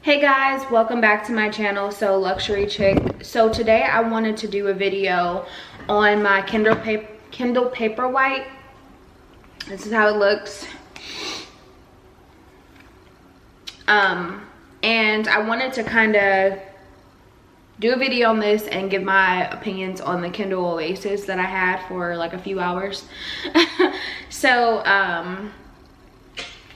Hey guys, welcome back to my channel, So Luxury Chick. So today I wanted to do a video on my Kindle Paperwhite. This is how it looks. And I wanted to kind of do a video on this and give my opinions on the Kindle Oasis that I had for like a few hours. So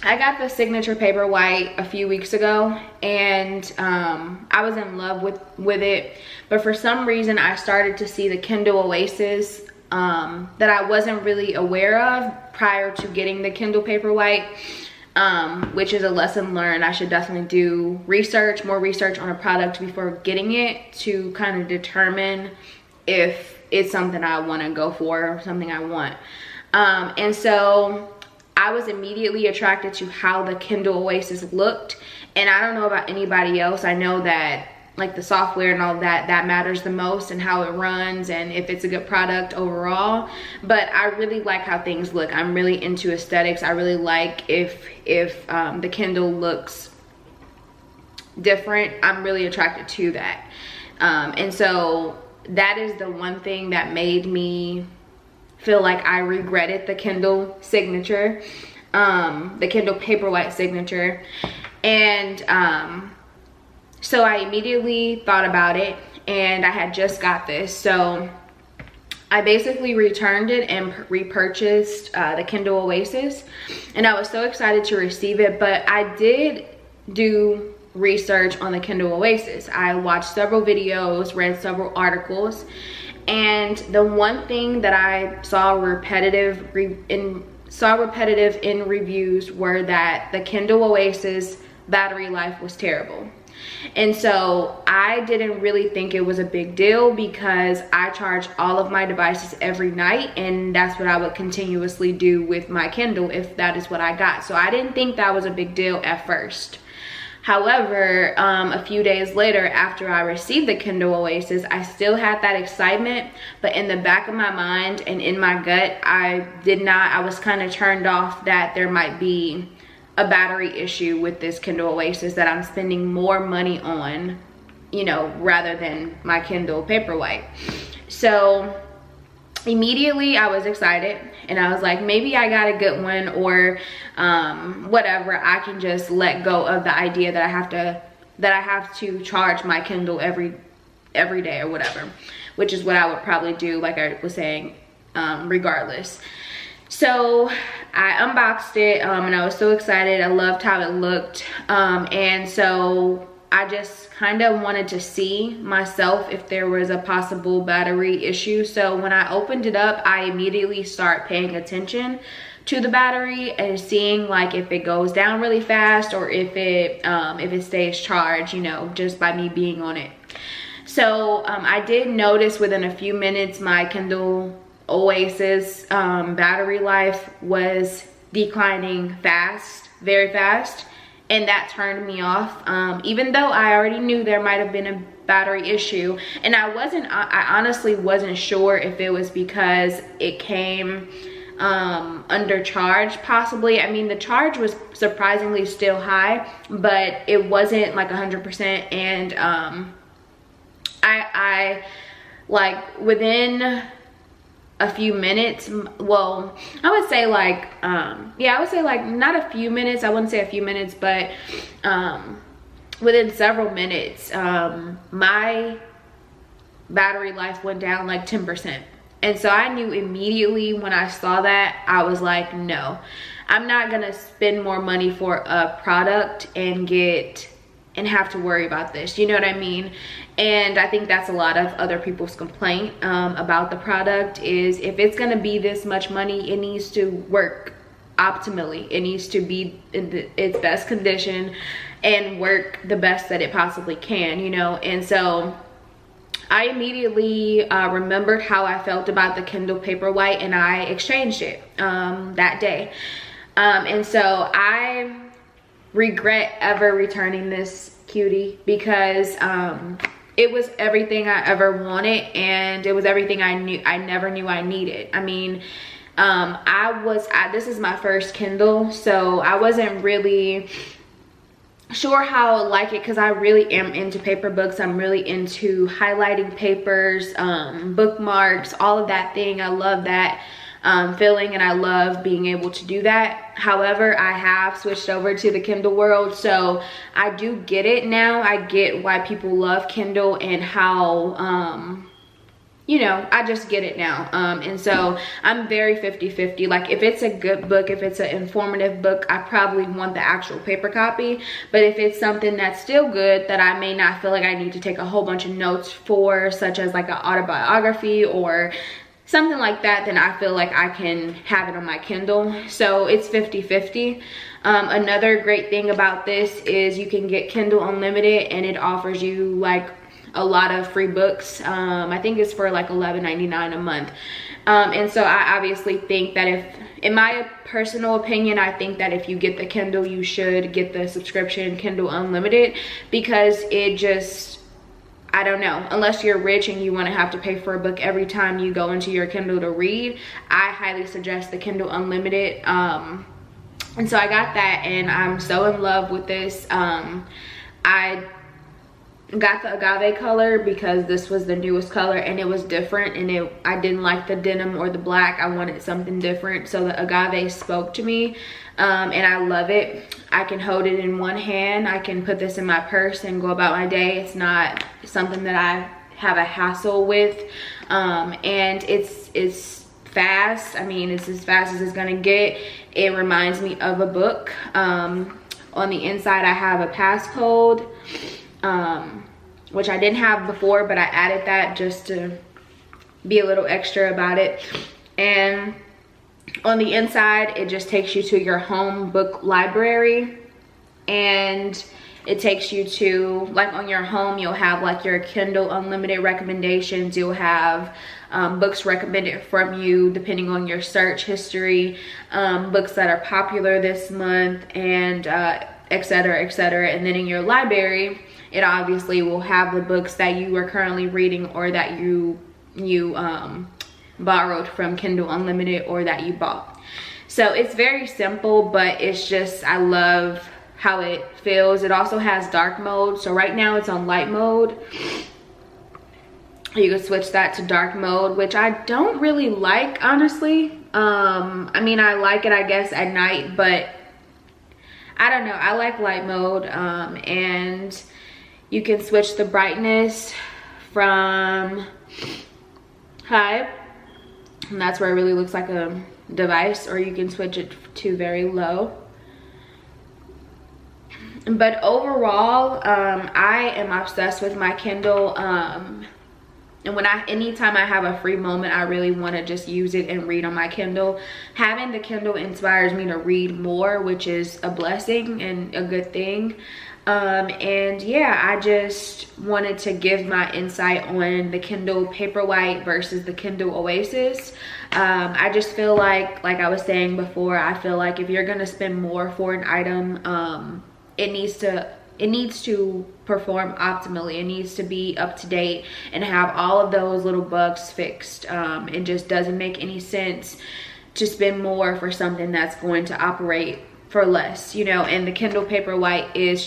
I got the signature Paperwhite a few weeks ago, and I was in love with it, but for some reason I started to see the Kindle Oasis that I wasn't really aware of prior to getting the Kindle Paperwhite, which is a lesson learned. I should definitely do more research on a product before getting it to kind of determine if it's something I want to go for or something I want. And so I was immediately attracted to how the Kindle Oasis looked, and I don't know about anybody else. I know that like the software and all that matters the most, and how it runs and if it's a good product overall, but I really like how things look. I'm really into aesthetics. I really like if the Kindle looks different. I'm really attracted to that, and so that is the one thing that made me feel like I regretted the Kindle signature, the Kindle Paperwhite signature. And so I immediately thought about it, and I had just got this, so I basically returned it and repurchased the Kindle Oasis, and I was so excited to receive it. But I did do research on the Kindle Oasis. I watched several videos, read several articles, and the one thing that I saw repetitive in reviews were that the Kindle Oasis battery life was terrible. And so I didn't really think it was a big deal, because I charge all of my devices every night, and that's what I would continuously do with my Kindle if that is what I got. So I didn't think that was a big deal at first. However, a few days later, after I received the Kindle Oasis, I still had that excitement, but in the back of my mind and in my gut, I was kind of turned off that there might be a battery issue with this Kindle Oasis that I'm spending more money on, you know, rather than my Kindle Paperwhite. So immediately I was excited, and I was like, maybe I got a good one, or whatever. I can just let go of the idea that I have to charge my Kindle every day or whatever, which is what I would probably do, like I was saying, regardless. So I unboxed it, and I was so excited. I loved how it looked, and so I just kind of wanted to see myself if there was a possible battery issue. So when I opened it up, I immediately start paying attention to the battery and seeing like if it goes down really fast, or if it stays charged, you know, just by me being on it. So I did notice within a few minutes my Kindle Oasis battery life was declining fast, very fast. And that turned me off, even though I already knew there might have been a battery issue. And I honestly wasn't sure if it was because it came under charge, possibly. I mean, the charge was surprisingly still high, but it wasn't like 100%. And I like within a few minutes, well, I would say like yeah, I would say like not a few minutes, I wouldn't say a few minutes, but within several minutes, my battery life went down like 10%. And so I knew immediately when I saw that, I was like, no, I'm not gonna spend more money for a product and have to worry about this, you know what I mean? And I think that's a lot of other people's complaint about the product, is if it's gonna be this much money, it needs to work optimally. It needs to be in its best condition and work the best that it possibly can, you know? And so I immediately remembered how I felt about the Kindle Paperwhite, and I exchanged it that day. And so I regret ever returning this cutie, because it was everything I ever wanted, and it was everything I never knew I needed. I mean, this is my first Kindle, so I wasn't really sure how I like it, because I really am into paper books. I'm really into highlighting papers, bookmarks, all of that thing. I love that feeling, and I love being able to do that. However, I have switched over to the Kindle world, so I do get it now. I get why people love Kindle and how you know, I just get it now. And so I'm very 50-50. Like, if it's a good book, if it's an informative book, I probably want the actual paper copy. But if it's something that's still good that I may not feel like I need to take a whole bunch of notes for, such as like an autobiography or something like that, then I feel like I can have it on my Kindle. So it's 50-50. Another great thing about this is you can get Kindle Unlimited, and it offers you like a lot of free books. I think it's for like $11.99 a month. And so I obviously think that if, in my personal opinion, I think that if you get the Kindle, you should get the subscription Kindle Unlimited, because it just, I don't know, unless you're rich and you want to have to pay for a book every time you go into your Kindle to read, I highly suggest the Kindle Unlimited. And so I got that, and I'm so in love with this. I got the agave color because this was the newest color, and it was different, and I didn't like the denim or the black. I wanted something different, so the agave spoke to me, and I love it. I can hold it in one hand. I can put this in my purse and go about my day. It's not something that I have a hassle with, and it's fast. I mean, it's as fast as it's gonna get. It reminds me of a book. On the inside I have a passcode, which I didn't have before, but I added that just to be a little extra about it. And on the inside, it just takes you to your home book library, and it takes you to, like, on your home, you'll have like your Kindle Unlimited recommendations. You'll have books recommended from you depending on your search history, books that are popular this month, and etc, etc. And then in your library, it obviously will have the books that you are currently reading, or that you borrowed from Kindle Unlimited, or that you bought. So it's very simple, but it's just, I love how it feels. It also has dark mode. So right now it's on light mode. You can switch that to dark mode, which I don't really like, honestly. I mean, I like it, I guess, at night, but I don't know. I like light mode. And you can switch the brightness from high, and that's where it really looks like a device, or you can switch it to very low. But overall, I am obsessed with my Kindle. And anytime I have a free moment, I really want to just use it and read on my Kindle. Having the Kindle inspires me to read more, which is a blessing and a good thing. And yeah, I just wanted to give my insight on the Kindle Paperwhite versus the Kindle Oasis. I just feel like I was saying before, I feel like if you're gonna spend more for an item, it needs to perform optimally. It needs to be up to date and have all of those little bugs fixed. It just doesn't make any sense to spend more for something that's going to operate for less, you know. And the Kindle Paperwhite is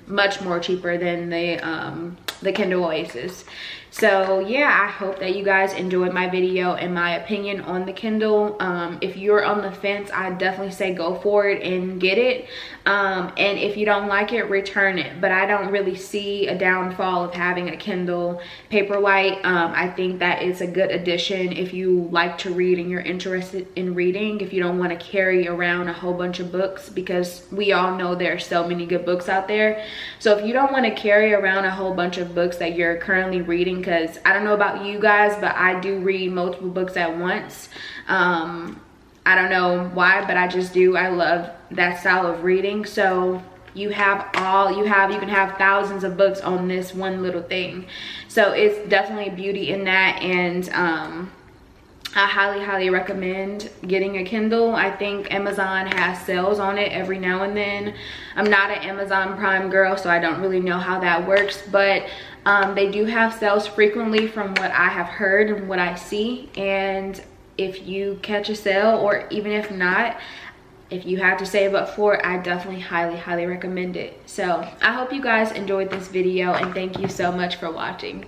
much more cheaper than the Kindle Oasis. So yeah, I hope that you guys enjoyed my video and my opinion on the Kindle. If you're on the fence, I definitely say go for it and get it. And if you don't like it, return it. But I don't really see a downfall of having a Kindle Paperwhite. I think that it's a good addition if you like to read and you're interested in reading. If you don't want to carry around a whole bunch of books, because we all know there are so many good books out there. So if you don't want to carry around a whole bunch of books that you're currently reading, because I don't know about you guys, but I do read multiple books at once. I don't know why, but I just do. I love that style of reading. So you can have thousands of books on this one little thing. So it's definitely beauty in that. And I highly recommend getting a Kindle. I think Amazon has sales on it every now and then. I'm not an Amazon Prime girl, so I don't really know how that works, but they do have sales frequently from what I have heard and what I see. And if you catch a sale, or even if not, if you have to save up for it, I definitely highly recommend it. So I hope you guys enjoyed this video, and thank you so much for watching.